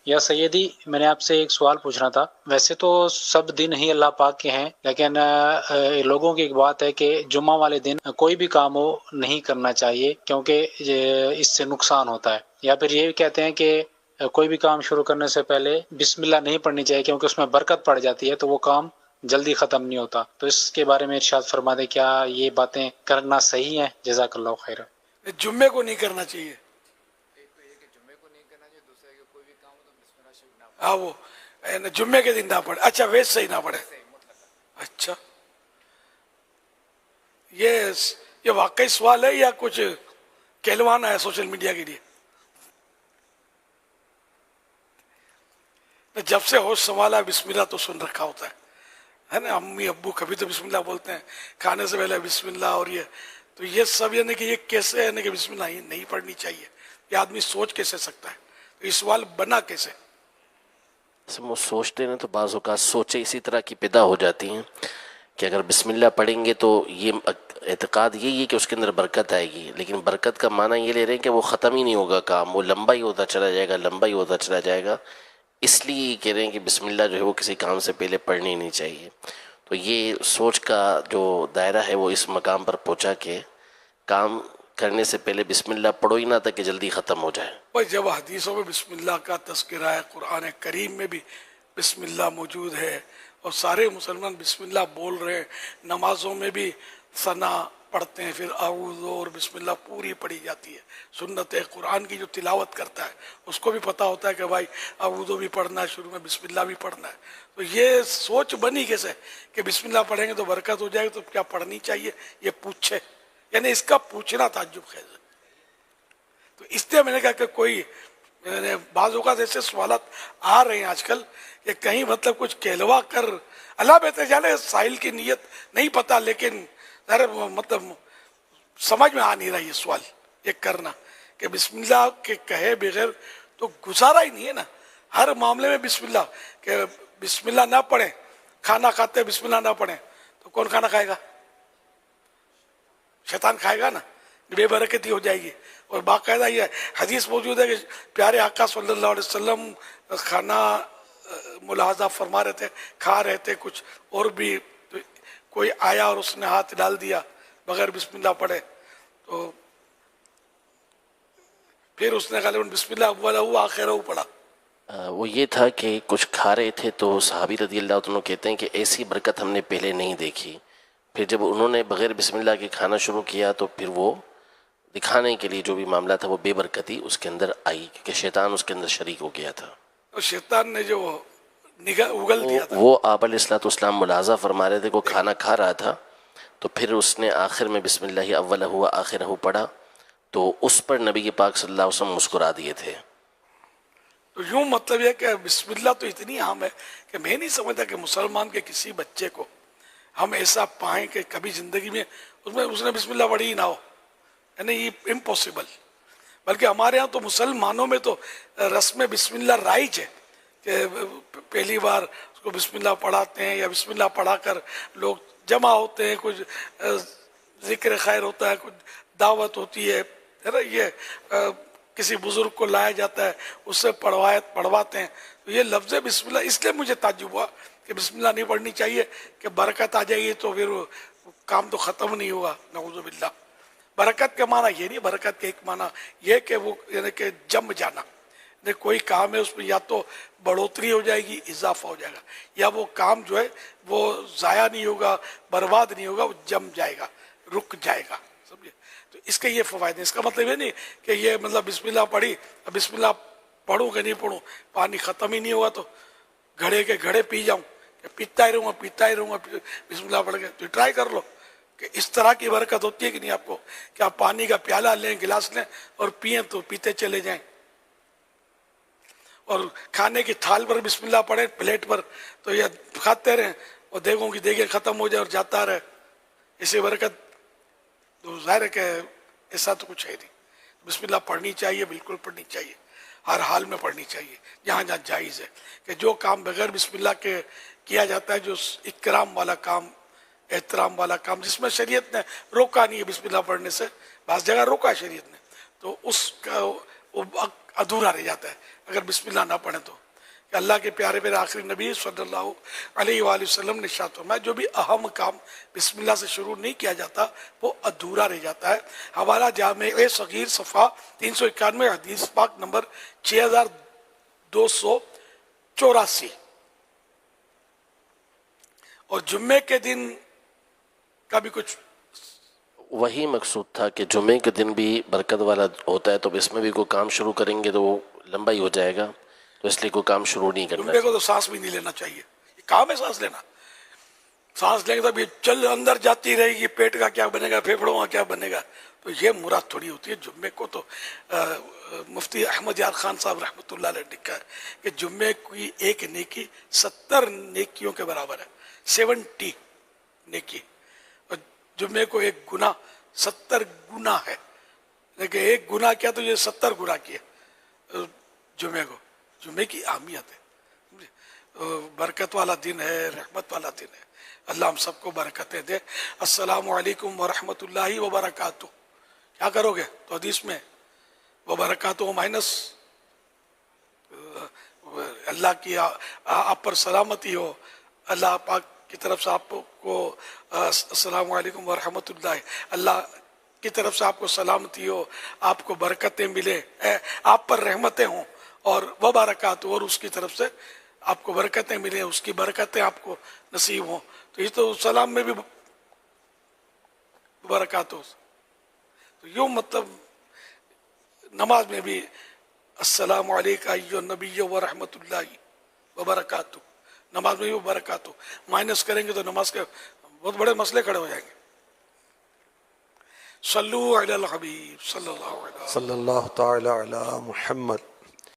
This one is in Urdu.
یا سیدی، میں نے آپ سے ایک سوال پوچھنا تھا. ویسے تو سب دن ہی اللہ پاک کے ہیں، لیکن لوگوں کی ایک بات ہے کہ جمعہ والے دن کوئی بھی کام ہو نہیں کرنا چاہیے، کیونکہ اس سے نقصان ہوتا ہے. یا پھر یہ بھی کہتے ہیں کہ کوئی بھی کام شروع کرنے سے پہلے بسم اللہ نہیں پڑھنی چاہیے، کیونکہ اس میں برکت پڑ جاتی ہے تو وہ کام جلدی ختم نہیں ہوتا. تو اس کے بارے میں ارشاد فرما دیں، کیا یہ باتیں کرنا صحیح ہیں؟ جزاک اللہ خیر. جمعے کو نہیں کرنا چاہیے. ہاں وہ جمعے کے دن نہ پڑھے. اچھا ویسے ہی نہ پڑھے. اچھا یہ واقعی سوال ہے یا کچھ کہلوانا ہے سوشل میڈیا کے لیے؟ جب سے ہوش سنبھالا بسم اللہ تو سن رکھا ہوتا ہے نا. امی ابو کبھی تو بسم اللہ بولتے ہیں، کھانے سے پہلے بسم اللہ. اور یہ تو یہ سب یعنی کہ یہ کیسے ہے کہ بسم اللہ نہیں پڑھنی چاہیے؟ یہ آدمی سوچ کیسے سکتا ہے؟ تو یہ سوال بنا کیسے؟ وہ سوچتے ہیں تو بعض اوقات سوچیں اسی طرح کی پیدا ہو جاتی ہیں کہ اگر بسم اللہ پڑھیں گے تو یہ اعتقاد یہی ہے کہ اس کے اندر برکت آئے گی، لیکن برکت کا معنی یہ لے رہے ہیں کہ وہ ختم ہی نہیں ہوگا کام، وہ لمبا ہی ہوتا چلا جائے گا، لمبا ہی ہوتا چلا جائے گا. اس لیے یہ کہہ رہے ہیں کہ بسم اللہ جو ہے وہ کسی کام سے پہلے پڑھنی نہیں چاہیے. تو یہ سوچ کا جو دائرہ ہے وہ اس مقام پر پہنچا کہ کام کرنے سے پہلے بسم اللہ پڑھو ہی نہ تھا کہ جلدی ختم ہو جائے. بھائی جب حدیثوں میں بسم اللہ کا تذکرہ ہے، قرآن کریم میں بھی بسم اللہ موجود ہے، اور سارے مسلمان بسم اللہ بول رہے ہیں، نمازوں میں بھی ثنا پڑھتے ہیں، پھر اعوذ اور بسم اللہ پوری پڑھی جاتی ہے. سنت قرآن کی جو تلاوت کرتا ہے اس کو بھی پتہ ہوتا ہے کہ بھائی اعوذ بھی پڑھنا ہے، شروع میں بسم اللہ بھی پڑھنا ہے. تو یہ سوچ بنی کیسے کہ بسم اللہ پڑھیں گے تو برکت ہو جائے گی، تو کیا پڑھنی چاہیے یہ پوچھے؟ یعنی اس کا پوچھنا تعجب خیز ہے. تو اس لیے میں نے کہا کہ کوئی بعض اوقات ایسے سوالات آ رہے ہیں آج کل کہ کہیں مطلب کچھ کہلوا کر، اللہ بہتر جانے سائل کی نیت نہیں پتا، لیکن مطلب سمجھ میں آ نہیں رہا یہ سوال یہ کرنا کہ بسم اللہ کے کہے بغیر تو گزارا ہی نہیں ہے نا. ہر معاملے میں بسم اللہ، کہ بسم اللہ نہ پڑھیں، کھانا کھاتے بسم اللہ نہ پڑھیں تو کون کھانا کھائے گا؟ شیطان کھائے گا نا، بے برکتی ہو جائے گی. اور باقاعدہ یہ حدیث موجود ہے کہ پیارے آقا صلی اللہ علیہ وسلم کھانا ملاحظہ فرما رہے تھے، کھا رہے تھے کچھ اور بھی، تو کوئی آیا اور اس نے ہاتھ ڈال دیا بغیر بسم اللہ پڑھے، تو پھر اس نے کہا بسم اللہ اولہ آخرہ پڑھا. وہ یہ تھا کہ کچھ کھا رہے تھے تو صحابی رضی اللہ عنہ کہتے ہیں کہ ایسی برکت ہم نے پہلے نہیں دیکھی. پھر جب انہوں نے بغیر بسم اللہ کے کھانا شروع کیا تو پھر وہ دکھانے کے لیے جو بھی معاملہ تھا وہ بے برکتی اس کے اندر آئی، کیونکہ شیطان اس کے اندر شریک ہو گیا تھا. اور شیطان نے جو اگل دیا تھا، وہ آپ علیہ الصلوۃ والسلام ملاحظہ فرما رہے تھے کہ وہ کھانا کھا رہا تھا تو پھر اس نے آخر میں بسم اللہ اولہ و آخرہ پڑھا تو اس پر نبی پاک صلی اللہ علیہ وسلم مسکرا دیے تھے. تو یوں مطلب یہ کہ بسم اللہ تو اتنی عام ہے کہ میں نہیں سمجھتا کہ مسلمان کے کسی بچے کو ہم ایسا پائیں کہ کبھی زندگی میں اس نے بسم اللہ پڑھی ہی نہ ہو، یعنی یہ امپاسبل. بلکہ ہمارے ہاں تو مسلمانوں میں تو رسم بسم اللہ رائج ہے کہ پہلی بار اس کو بسم اللہ پڑھاتے ہیں، یا بسم اللہ پڑھا کر لوگ جمع ہوتے ہیں، کچھ ذکر خیر ہوتا ہے، کچھ دعوت ہوتی ہے نا، یہ کسی بزرگ کو لایا جاتا ہے، اس سے پڑھواتے ہیں. تو یہ لفظ بسم اللہ اس لیے مجھے تعجب ہوا کہ بسم اللہ نہیں پڑھنی چاہیے کہ برکت آ جائے گی تو پھر کام تو ختم نہیں ہوا. نعوذ باللہ. برکت کا معنی یہ نہیں، برکت کا ایک معنی یہ کہ وہ یعنی کہ جم جانا، یعنی کوئی کام ہے اس میں یا تو بڑھوتری ہو جائے گی، اضافہ ہو جائے گا، یا وہ کام جو ہے وہ ضائع نہیں ہوگا، برباد نہیں ہوگا، وہ جم جائے گا، رک جائے گا. سمجھے؟ تو اس کے یہ فوائد ہیں. اس کا مطلب یہ نہیں کہ یہ مطلب بسم اللہ پڑھی، اب بسم اللہ پڑھوں کہ نہیں پڑھوں، پانی ختم ہی نہیں ہوا تو گھڑے کے گھڑے پی جاؤں، کہ پیتا ہی رہوں گا بسم اللہ پڑھ کے. تو ٹرائی کر لو کہ اس طرح کی برکت ہوتی ہے کہ نہیں آپ کو، کہ آپ پانی کا پیالہ لیں، گلاس لیں اور پئیں تو پیتے چلے جائیں، اور کھانے کی تھال پر بسم اللہ پڑھیں، پلیٹ پر، تو یہ کھاتے رہیں اور دیگوں کی دیگیں ختم ہو جائے اور جاتا رہے. اسے برکت تو ظاہر ہے کہ ایسا تو کچھ ہے نہیں. بسم اللہ پڑھنی چاہیے، بالکل پڑھنی چاہیے، ہر حال میں پڑھنی چاہیے، جہاں جہاں جائز ہے. کہ جو کام بغیر بسم اللہ کے کیا جاتا ہے، جو اکرام والا کام، احترام والا کام، جس میں شریعت نے روکا نہیں ہے بسم اللہ پڑھنے سے، بعض جگہ روکا ہے شریعت نے، تو اس کا ادھورا رہ جاتا ہے اگر بسم اللہ نہ پڑھیں تو. کہ اللہ کے پیارے پیارے آخری نبی صلی اللہ علیہ وآلہ وسلم نے ارشاد فرمایا جو بھی اہم کام بسم اللہ سے شروع نہیں کیا جاتا وہ ادھورا رہ جاتا ہے. حوالہ جامع صغیر صفحہ 391 حدیث پاک نمبر 6284. اور جمعے کے دن کا بھی کچھ وہی مقصود تھا کہ جمعے کے دن بھی برکت والا ہوتا ہے، تو اس میں بھی کوئی کام شروع کریں گے تو وہ لمبا ہی ہو جائے گا، تو اس لیے کوئی کام شروع نہیں کرنا جمعے کو تو سانس بھی نہیں لینا چاہیے. یہ کام ہے سانس لینا. سانس لیں گے تو ابھی چل اندر جاتی رہے گی، پیٹ کا کیا بنے گا، پھیپھڑوں کا کیا بنے گا. تو یہ مراد تھوڑی ہوتی ہے. جمعے کو تو مفتی احمد یار خان صاحب رحمۃ اللہ علیہ نے لکھا ہے کہ جمعے کی ایک نیکی 70 نیکیوں کے برابر ہے. 70 نیکی. اور جمعے کو ایک گناہ 70 گناہ ہے. لیکن ایک گناہ کیا تو یہ 70 گناہ کیا جمعے کو. جمعے کی اہمیت ہے. برکت والا دن ہے، رحمت والا دن ہے. اللہ ہم سب کو برکتیں دے. السلام علیکم ورحمۃ اللہ وبرکاتہ. کیا کرو گے تو حدیث میں وبرکاتہ مائنس اللہ کی آپ پر سلامتی ہو. اللہ پاک کی طرف سے آپ کو السلام علیکم ورحمۃ اللہ، اللہ کی طرف سے آپ کو سلامتی ہو، آپ کو برکتیں ملے، آپ پر رحمتیں ہوں، اور وبرکاتہ اور اس کی طرف سے آپ کو برکتیں ملیں، اس کی برکتیں آپ کو نصیب ہوں. تو یہ تو سلام میں بھی برکاتہ. تو یوں مطلب نماز میں بھی السلام علیکہ ایھا النبی ورحمۃ اللہ وبرکاتہ. نماز میں بھی برکاتہ مائنس کریں گے تو نماز کے بہت بڑے مسئلے کھڑے ہو جائیں گے. صلو علی الحبیب صلی اللہ علیہ وسلم. صلی اللہ تعالی علی محمد.